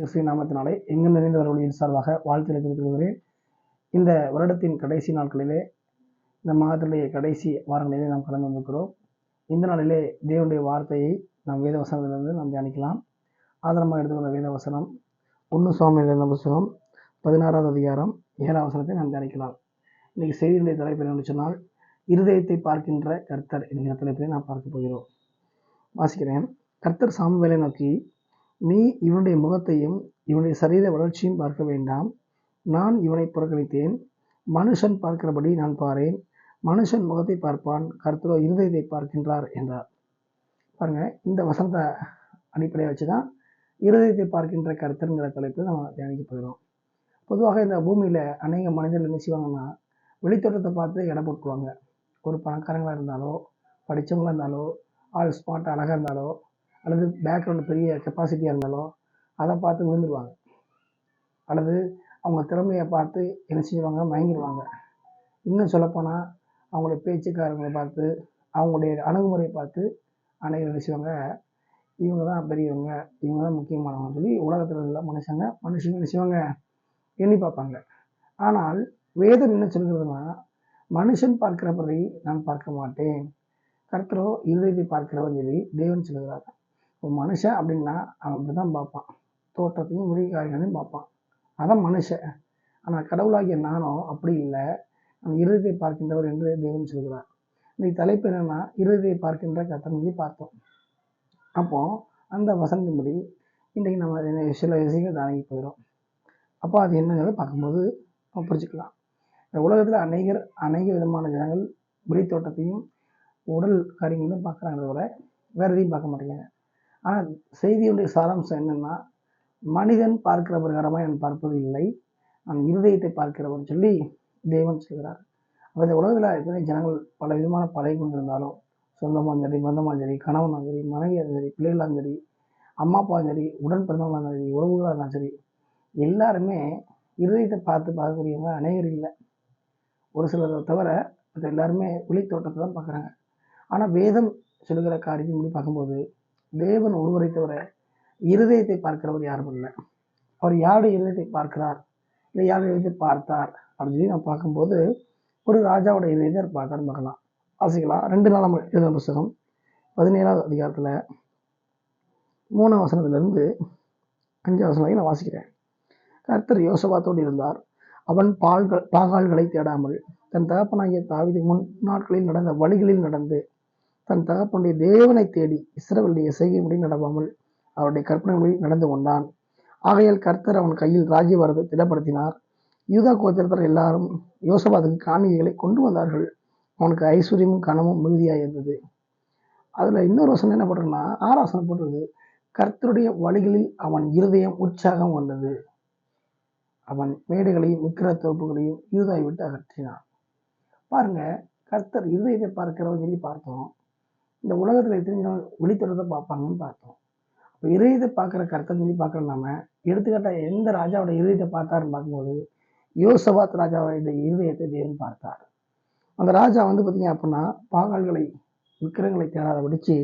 ஸ்ரீ நாமத்தினாலே எங்கும் நிறைந்த வரவழியின் சார்பாக வாழ்த்துக்களை தெரிவித்துக் கொள்கிறேன். இந்த வருடத்தின் கடைசி நாட்களிலே, இந்த மாதத்தினுடைய கடைசி வாரங்களிலே நாம் கடந்து வந்திருக்கிறோம். இந்த நாளிலே தேவனுடைய வார்த்தையை நாம் வேத வசனத்திலிருந்து நாம் தியானிக்கலாம். ஆதாரமாக எடுத்துக்கொண்ட வேத வசனம் 1 சாமுவேல் எழுதின புத்தகம் 16வது அதிகாரம் 7ஆம் வசனத்தை நாம் தியானிக்கலாம். இன்னைக்கு செய்தியுடைய தலைப்பு என்னென்னு சொன்னால், இருதயத்தை பார்க்கின்ற கர்த்தர் என்கிற தலைப்பிலே நாம் பார்க்க போகிறோம். வாசிக்கிறேன். கர்த்தர் சாமுவேலை நோக்கி, நீ இவனுடைய முகத்தையும் இவனுடைய சரீர வளர்ச்சியும் பார்க்க வேண்டாம். நான் இவனை புறக்கணித்தேன். மனுஷன் பார்க்கிறபடி நான் பாரேன். மனுஷன் முகத்தை பார்ப்பான், கர்த்தரோ இருதயத்தை பார்க்கின்றார் என்றார். பாருங்க, இந்த வசனத்தை அடிப்படையை வச்சுதான் இருதயத்தை பார்க்கின்ற கர்த்தருங்கிற தலைப்பில் நம்ம தியானிக்க போகிறோம். பொதுவாக இந்த பூமியில அநேக மனிதர்கள் என்ன செய்வாங்கன்னா, வெளித்தோட்டத்தை பார்த்து எடை போட்டுருவாங்க. ஒரு பணக்காரங்களாக இருந்தாலோ, படித்தவங்களாக இருந்தாலோ, ஆள் ஸ்பாட் அழகாக இருந்தாலோ, அல்லது பேக்ரவுண்டு பெரிய கெப்பாசிட்டியாக இருந்தாலோ அதை பார்த்து விழுந்துருவாங்க. அல்லது அவங்க திறமையை பார்த்து என்ன செய்வாங்க, மயங்கிடுவாங்க. இன்னும் சொல்லப்போனால் அவங்களுடைய பேச்சுக்காரங்களை பார்த்து, அவங்களுடைய அணுகுமுறையை பார்த்து அனைவரும் என்ன செய்வாங்க, இவங்க தான் பெரியவங்க, இவங்க தான் முக்கியமானவங்க சொல்லி உலகத்தில் உள்ள மனுஷங்க என்ன செய்வாங்க, எண்ணி பார்ப்பாங்க. ஆனால் வேதம் என்ன சொல்கிறதுனா, மனுஷன் பார்க்கிறபடி நான் பார்க்க மாட்டேன், கர்த்தரோ இருதயத்தை பார்க்கிறவன் சொல்லி தேவன் சொல்கிறார். ஒரு மனுஷன் அப்படின்னா அவன் அப்படி தான் பார்ப்பான், தோட்டத்தையும் முடிகாரியங்களையும் பார்ப்பான், அதான் மனுஷன். ஆனால் கடவுளாகிய நானும் அப்படி இல்லை, அவன் இருதயத்தை பார்க்கின்றவர் என்று தேவன் சொல்கிறார். இன்னைக்கு தலைப்பு என்னன்னா, இருதயத்தை பார்க்கின்ற கர்த்தர் சொல்லி பார்த்தோம். அப்போ அந்த வசனத்தின்படி இன்றைக்கு நம்ம சில விஷயங்கள் தாங்கி போயிடும். அப்போ அது என்னங்கிறத பார்க்கும்போது நம்ம புரிஞ்சுக்கலாம். இந்த உலகத்தில் அநேக விதமான ஜனங்கள் வெளித்தோட்டத்தையும் உடல் காரியங்களும் பார்க்குறாங்கிறத விட வேற எதையும் பார்க்க மாட்டேங்கிறாங்க. ஆனால் செய்தியுடைய சாராம்சம் என்னென்னா, மனிதன் பார்க்கிற பிரகாரமாக நான் பார்ப்பது இல்லை, நான் இருதயத்தை பார்க்கிறவன் சொல்லி தேவன் சொல்கிறார். அப்போ இந்த உலகத்தில் எத்தனை ஜனங்கள் பல விதமான பழகி கொண்டிருந்தாலும், சொந்தமாக சரி, பந்தமாக சரி, கணவனாக சரி, மனைவியாக சரி, பிள்ளைகளாக சரி, அம்மா அப்பாவும் சரி, உடன் பிறந்தவங்களாக இருந்தாலும் சரி, உறவுகளாக இருந்தாலும் சரி, எல்லாருமே இருதயத்தை பார்க்கக்கூடியவங்க அநேகர் இல்லை. ஒரு சிலரை தவிர மற்ற எல்லாருமே வெளித்தோட்டத்தை தான் பார்க்குறாங்க. ஆனால் வேதம் சொல்லுகிற காரியத்தை முடி பார்க்கும்போது, தேவன் ஒருவரை தவிர இருதயத்தை பார்க்கிறவர் யாரும் இல்லை. அவர் யாருடைய இருதயத்தை பார்க்கிறார், இல்லை யாருடைய இருதயத்தை பார்த்தார் அப்படின்னு சொல்லி நம்ம பார்க்கும்போது, ஒரு ராஜாவோட இருதயத்தை பார்த்தாருன்னு பார்க்கலாம். வாசிக்கலாம். 2 நாளாம் எழுதின புத்தகம் 17வது அதிகாரத்தில் 3ஆம் வசனத்திலிருந்து 5ஆம் வசனம் வரை நான் வாசிக்கிறேன். கர்த்தர் யோசபாத்தோடு இருந்தார். அவன் பாகால்களை தேடாமல் தன் தகப்பனாகிய தாவீது முன் நாட்களில் நடந்த வழிகளில் நடந்து, தன் தகப்பனுடைய தேவனை தேடி இஸ்ரவேலுடைய செய்கைப்படி நடவாமல் அவருடைய கற்பனைகளில் நடந்து கொண்டான். ஆகையால் கர்த்தர் அவன் கையில் ராஜ்யபாரத்தை திடப்படுத்தினார். யூதா கோத்திரத்தார் எல்லாரும் யோசபாத்துக்கு காணிக்கைகளை கொண்டு வந்தார்கள். அவனுக்கு ஐஸ்வர்யமும் கனமும் மிகுதியாக இருந்தது. அதில் இன்னொரு வசனம் என்ன போட்டிருக்குன்னா, 6ஆம் வசனம் போட்டிருக்கு, கர்த்தருடைய வழிகளில் அவன் இருதயம் உற்சாகம் கொண்டது. அவன் மேடைகளையும் விக்கிர தோப்புகளையும் யூதாவை விட்டு அகற்றினான். பாருங்க, கர்த்தர் இருதயத்தை பார்க்கிறவன் சொல்லி பார்த்தோம். இந்த உலகத்தில் எத்தனை வெளித்தோட்டத்தை பார்ப்பாங்கன்னு பார்த்தோம். இப்போ இருதயத்தை பார்க்குற கர்த்தர் சொல்லி பார்க்குற நாம எடுத்துக்காட்டாக எந்த ராஜாவோட இருதயத்தை பார்த்தாருன்னு பார்க்கும்போது, யோசபாத் ராஜாவோட இருதயத்தை தேவன் பார்த்தார். அந்த ராஜா பார்த்தீங்க அப்படின்னா, பாகால்களை விக்கிரங்களை தேடாத படித்து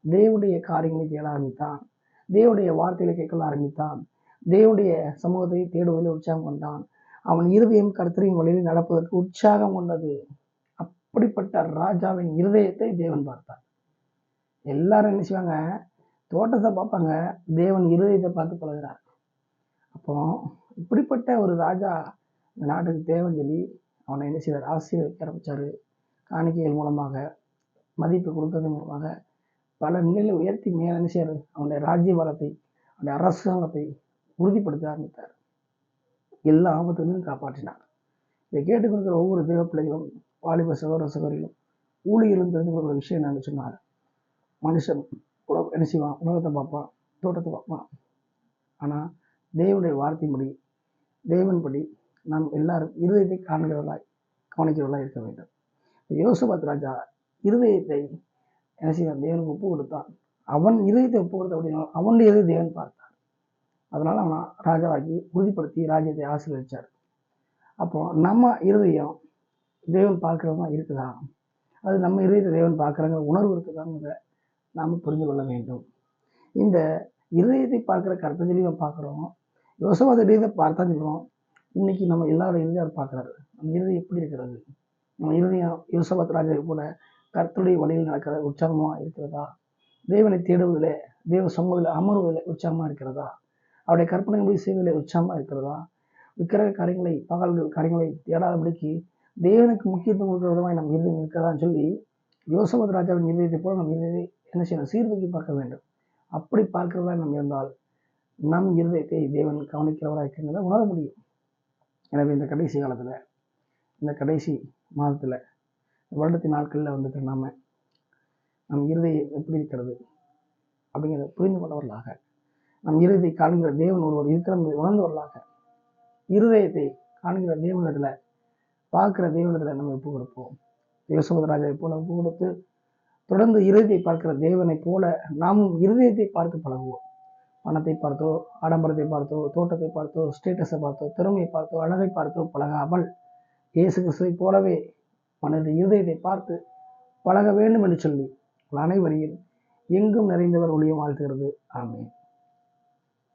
தேவனுடைய காரியங்களை தேட ஆரம்பித்தான். தேவனுடைய வார்த்தைகளை கேட்க ஆரம்பித்தான். தேவனுடைய சமூகத்தை தேடுவதில் உற்சாகம் கொண்டான். அவன் இருதயம் கர்த்தரின் வழியில் நடப்பதற்கு உற்சாகம் கொண்டது. அப்படிப்பட்ட ராஜாவின் இருதயத்தை தேவன் பார்த்தார். எல்லாரும் என்ன செய்வாங்க, தோட்டத்தை பார்ப்பாங்க, தேவன் இருதயத்தை பார்த்து பழகிறார். அப்போ இப்படிப்பட்ட ஒரு ராஜா இந்த நாட்டுக்கு தேவன் சொல்லி அவனை என்ன செய்வார், ஆசீர்வதிக்க ஆரம்பிச்சாரு. காணிக்கைகள் மூலமாக, மதிப்பு கொடுக்கறது மூலமாக பல நிலையில் உயர்த்தி மேலே என்ன செய்யாரு, அவனுடைய ராஜ்யபாரத்தை, அவனுடைய அரசாங்கத்தை உறுதிப்படுத்த ஆரம்பித்தார். எல்லா ஆபத்திலிருந்து காப்பாற்றினார். இதை கேட்டுக்கொடுக்கிற ஒவ்வொரு தேவ பிள்ளைகளும், வாலிப சகோதர சகோதரிகளும், ஊழியர்களும் தெரிந்து கொள்கிற விஷயம் என்னன்னு சொன்னார், மனுஷன் என்ன செய்வான், உலகத்தை பார்ப்பான், தோட்டத்தை பார்ப்பான். ஆனால் தேவனுடைய வார்த்தைப்படி, தேவன்படி நாம் எல்லாரும் இருதயத்தை காண்கிறவர்களாய் கவனிக்கிறவர்களாக இருக்க வேண்டும். யோசபாத் ராஜா இருதயத்தை என்ன செய்வான், தேவனுக்கு ஒப்பு கொடுத்தான். அவன் இருதயத்தை ஒப்பு கொடுத்த அப்படின்னா அவனுடைய இருதயத்தை தேவன் பார்த்தார். அதனால அவனை ராஜாவாக்கி உறுதிப்படுத்தி ராஜ்யத்தை ஆசீர்வதிச்சார். அப்போ நம்ம இருதயம் தேவன் பார்க்கிறவங்க இருக்குதா, அது நம்ம இருதயத்தை தேவன் பார்க்குறாங்க உணர்வு இருக்குதாங்கிறத நாம் புரிந்து கொள்ள வேண்டும். இந்த இருதயத்தை பார்க்கிற கர்த்தர் சொல்லி நம்ம பார்க்குறோம். யோசபாத் இருதயத்தை பார்த்தான்னு சொல்கிறோம். இன்னைக்கு நம்ம எல்லாரோட இருதயம் அவர் பார்க்குறாரு. நம்ம இருதயம் எப்படி இருக்கிறது? நம்ம இருதயம் யோசபாத் ராஜாவை போல கர்த்தருடைய வழியில் நடக்கிற உற்சாகமாக இருக்கிறதா? தேவனை தேடுவதில், தேவ சமூகத்தில் அமர்வதில் உற்சாகமாக இருக்கிறதா? அவருடைய கற்பனைகளை செய்வதில் உற்சாகமாக இருக்கிறதா? விக்கிரக காரியங்களை, பகல்கள் காரியங்களை தேடாதபடிக்கு தேவனுக்கு முக்கியத்துவம் கொடுக்கிற விதமாக நம் இருதயம் இருக்கிறதான்னு சொல்லி யோசபாத் ராஜாவின் இருதயத்தை போல நம் இருதயத்தை என்ன செய்யணும்? சீர்தூக்கி பார்க்க வேண்டும். அப்படி பார்க்கிறவராக நாம் இருந்தால் நம் இருதயத்தை தேவன் கவனிக்கிறவராக இருக்கிறத உணர முடியும். எனவே இந்த கடைசி காலத்தில், இந்த கடைசி மாதத்தில், வருடத்தின் நாட்களில் வந்துட்டு நம் இருதயம் எப்படி இருக்கிறது அப்படிங்கிறத புரிந்து கொண்டவர்களாக, நம் இருதயத்தை காண்கிற தேவன் ஒருவர் இருக்கிற உணர்ந்தவர்களாக, இருதயத்தை காண்கிற தேவனிடத்தில், பார்க்கிற தேவனிடத்தில் நம்ம ஒப்பு கொடுப்போம். யோசபாத் ராஜாவை போல ஒப்பு கொடுத்து தொடர்ந்து இருதயத்தை பார்க்கிற தேவனை போல நாமும் இருதயத்தை பார்த்து பழகுவோம். பணத்தை பார்த்தோ, ஆடம்பரத்தை பார்த்தோ, தோட்டத்தை பார்த்தோ, ஸ்டேட்டஸை பார்த்தோ, திறமையை பார்த்தோ, அழகை பார்த்தோ பழகாமல் இயேசு கிறிஸ்துவை போலவே மனித இருதயத்தை பார்த்து பழக வேண்டும் என்று சொல்லி அனைவரையும் எங்கும் நிறைந்தவர் ஒளிய வாழ்த்துகிறது. ஆமென்.